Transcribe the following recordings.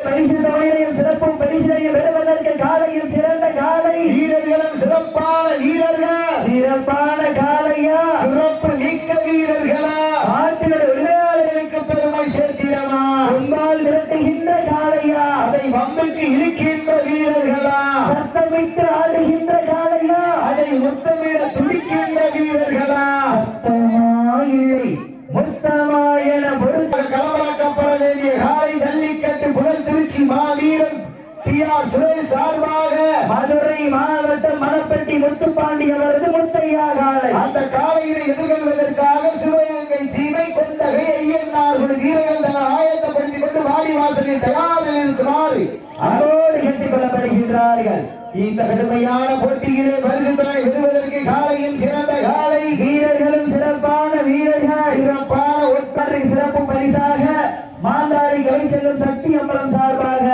பரிசு தொகையையும் சிறப்பும் பரிசையும் பெறுவதற்கு காலையில் சிறந்த காலை வீரர்களும் சிறப்பான வீரர்கள் சிறப்பான காலையா சிறப்பு மிக்க வீரர்களா ஆட்டுடைய உரிமையாளர்களுக்கு பெருமை சேர்த்திடமா உம்மால் நிறுத்துகின்ற காலையா அதை வம்புக்கு இழுக்கின்ற வீரர்களா சத்தமிட்டு ஆடுகின்ற காலையா அதை முத்தமிட துடிக்கின்ற வீரர்களா சத்தமாயில்லை முத்தமா என பொறுத்த களமாக்கப்பட வேண்டிய காலை ஜல்லிக்கட்டு புகழ் திருச்சி மாவீரன் டி.ஆர். சுரேஷ் சார்பாக மதுரை மாவட்டம் மணப்பட்டி முத்துப்பாண்டி அவரது முத்தையா காலை அந்த காலையினை எதிர்கொள்வதற்காக சிவகங்கை சீமை கொண்டகை ஐயன்னார்கள் வீரர்கள் தன்னை ஆயத்தப்படுத்திக் கொண்டு வாடி வாசலில் தயாரில் இருக்குமாறு அதோடு கட்டிக் கொள்ளப்படுகின்றார்கள். இந்த கடுமையான போட்டியிலே பரிசுத்தனை பெறுவதற்கு காலையில் சிறந்த காலை வீரர்களும் சிறப்பான வீரர்கள் சிறப்பான ஒற்றரை சிறப்பு பரிசாக மாந்தாரி கை செல்லும் சக்தி அம்பலம் சார்பாக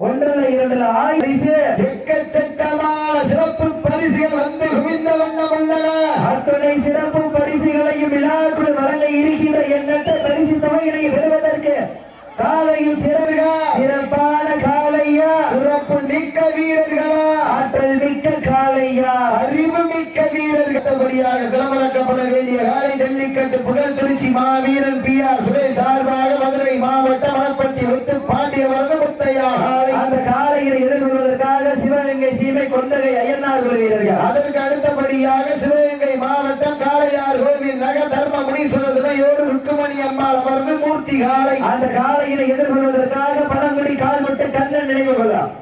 1-2 பரிசு எக்கச்சக்கமான சிறப்பு பரிசுகள் வந்து குவிந்த வண்ணம் உள்ளன. அத்துணை சிறப்பு பரிசுகளையும் விழாக்குள் வழங்க இருக்கின்ற எண்ணற்ற பரிசு தொகையினை பெறுவதற்கு காலையில் சிறப்பான காலையா சிறப்பு மிக்க வீரர்களா ஆற்றல் மிக்க காலையா அறிவு மிக்க வீரர்களபடியாக களமிறக்கப்பட வேண்டிய காலை ஜல்லிக்கட்டு புகழ் திருச்சி மாவீரன் டி.ஆர். சுரேஷ் சார்பாக மதுரை மாவட்டம் மணப்பட்டி முத்துப்பாண்டி அவரது முத்தையா அந்த காலையை எதிர்கொள்வதற்காக சிவகங்கை சீமை கொண்டகை ஐயனார்கள் வீரர்கள் அதற்கு அடுத்தபடியாக சிவகங்கை மாவட்டம் காளையார் கோவில் நகர் தர்ம முனீஸ்வரர் துணையோடு ருக்குமணி அம்மாள் அவரது மூர்த்தி காலை அந்த காலையினை எதிர்கொள்வதற்காக பணங்குடி கால்பட்டு கண்ணன் நினைவு கொள்ளலாம்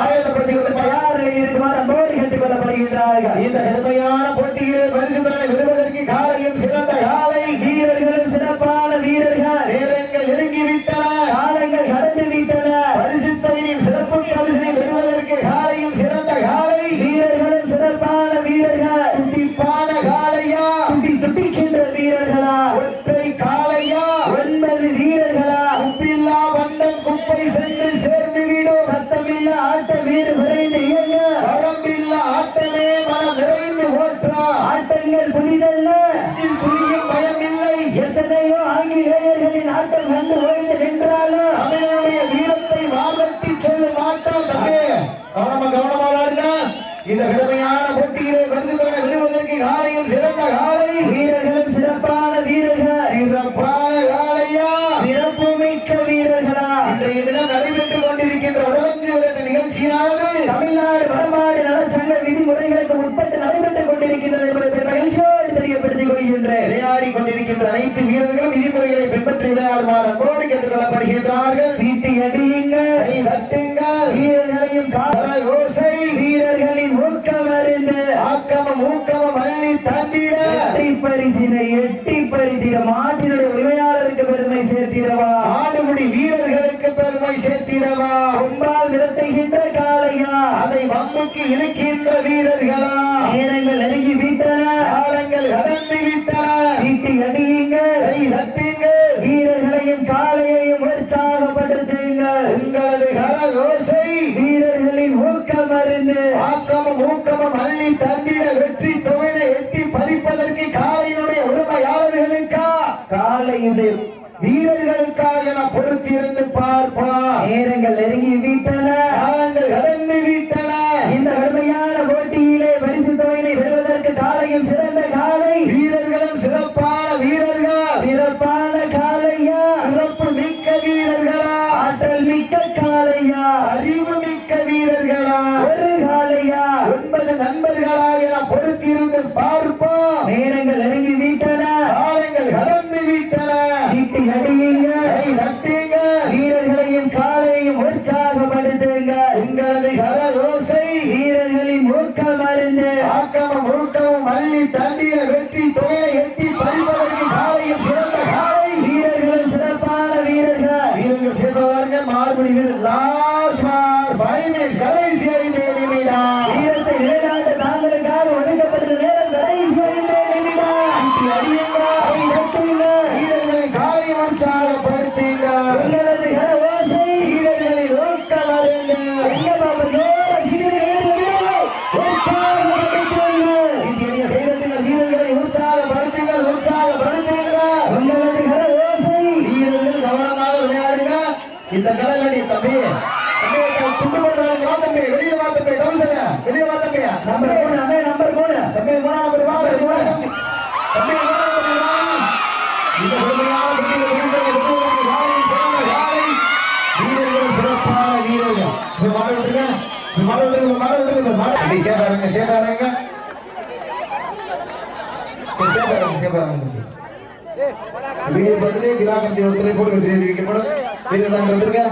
ஆயத்தப்படுத்திக் தயாரில் இருக்குமாறு அன்போடு கேட்டுக் கொள்ளப்படுகின்றார்கள். இந்த கடுமையான போட்டியிலே பரிசுத்தனை பெறுவதற்கு காலையில் சிறந்த காலை வீரர்களும் சிறப்பான வீரர்கள் நேரங்கள் நெருங்கிவிட்டன காலங்கள் கடந்து விட்டன பரிசுத்தனையின் சிறப்பு பரிசினை பெறுவதற்கு காலையில் சிறந்த காலை வீரர்களும் சிறப்பான வீரர்கள் துடிப்பான காலையா துடிக்கின்ற வீரர்களா ஒற்றை காலையா 9 வீரர்களா உப்பில்லா வண்டன் குப்பை சென்று சேர்ந்துவிடும் சத்தமில்ல ஆட்ட வீடு விரைந்து இயங்க வரம்பில்லா ஆட்டமே மனம் நிறைந்து ஓற்றா ஆட்டங்கள் புரிதல்ல புரியும் பயமில்லை எத்தனையோ ஆங்கிலேயர்களின் ஆட்டம் கண்டு ஓய்ந்து நின்றாலும் அவனுடைய வீரத்தை வாதட்டி சொல்ல மாட்டான் தம்பி கவனமாக இந்த கடுமையான போட்டியிலே பரிசுத்தனை பெறுவதற்கு காலையில் சிறந்த காலை வீரர்களும் சிறப்பான வீரர்கள் சிறப்பான காலையா சிறப்பு மிக்க வீரர்களா இன்றைய தினம் நடைபெற்றுக் கொண்டிருக்கின்ற உடம்பு விரட்டு நிகழ்ச்சியானது தமிழ்நாடு வடமாடு நலச்சங்க விதிமுறைகளுக்கு உட்பட்டு நடைபெற்றுக் கொண்டிருக்கின்றது என்பதை மகிழ்ச்சியோடு தெரியப்படுத்திக் கொள்கின்றேன். விளையாடி கொண்டிருக்கின்ற அனைத்து வீரர்களும் விதிமுறைகளை பின்பற்றி விளையாடுமாறு அன்போடு கேட்டுக் கொள்ளப்படுகின்றார்கள். சீட்டி அடியுங்கள், வீரர்களையும் ஓசை வீரர்களின் ஊக்கம் அறிந்து ஆக்கமும் ஊக்கமும் அள்ளி தந்திட பரிசினை எட்டி பரிசிட மாட்டினுடைய உரிமையாளருக்கு பெருமை சேர்த்திடவா ஆடுபடி வீரர்களுக்கு பெருமை சேர்த்திடவா கொம்பால் விரட்டுகின்ற காலையா அதை வம்புக்கு இழுக்கின்ற வீரர்களா நேரங்கள் நெருங்கி விட்டன காலங்கள் கடந்து விட்டன சீட்டி அடியுங்கள், வீரர்களையும் காலையையும் உற்சாகப்படுத்துங்கள். உங்களது கரகோசை வீரர்களின் ஊக்கம் அறிந்து ஆக்கமும் ஊக்கமும் அள்ளி தந்திட வெற்றி தொகையை எட்டி பறிப்பதற்கு காலையினுடைய உரிமையாளர்களுக்கா காலையுடைய வீரர்களுக்காக என பொறுத்து இருந்து பார்ப்பா நேரங்கள் நெருங்கி விட்டன காலங்கள் கடந்து விட்டன இந்த கடுமையான போட்டியிலே பரிசு தொகையினை பெறுவதற்கு காலையும் சிறந்த காலை வீரர்களும் சிறப்பான வீரர்கள் சிறப்பான காலையா சிறப்பு மிக்க வீரர்களா ஆற்றல் மிக்க காலையா அறிவு மிக்க வீரர்களா ஒரு காலையா 9 நண்பர்களா என பொறுத்து இருந்து பார்ப்போம் நேரங்கள் நெருங்கி விட்டன காலங்கள் கடந்து விட்டன சீட்டி அடியுங்க, வீரர்களையும் காலையும் உற்சாகப்படுத்துங்க. உங்களது கரகோசை வீரர்களின் ஊக்கம் அறிந்து ஆக்கமும் ஊக்கமும் அள்ளி தந்திட வெற்றி தொகையை எட்டி பறிப்பதற்கு காலையும் சிறந்த காலை வீரர்களும் சிறப்பான வீரர்கள் வீரர்கள் சேர்ந்தவர்கள் மாறுபடி கடைசி 5 நிமிடம் வீரத்தை நிலைநாட்ட தாங்களுக்காக ஒதுக்கப்பட்ட நேரம் கடைசி 5 நிமிடம். வீரர்களை காலை உற்சாகப்படுத்துங்க உங்களது கரவோசை வீரர்களை ஊக்கம் அறிந்து எங்க பாப்பா ஜோர வீரர்களை உற்சாகப்படுத்துங்கள் உங்களது கரவோசை வீரர்கள் கவனமாக விளையாடுங்க இந்த கலங்கடி தம்பி துண்டு பண்றாங்க வாத்தம்பே வெளிய வாத்தம்பே டவுசரா வெளிய வாத்தம்பேயா நம்பர் 3 அண்ணே நம்பர் 3 தம்பி 3 நம்பர் வா தம்பி 3 நம்பர் வா இந்த பொறுமையான வீரர்கள் சிறப்பான வீரர்கள் சேதாரங்க வீடியோ பார்த்துட்டு கிலா கம்பி ஒருத்தரை போட்டு வீரர்கள் வந்திருக்க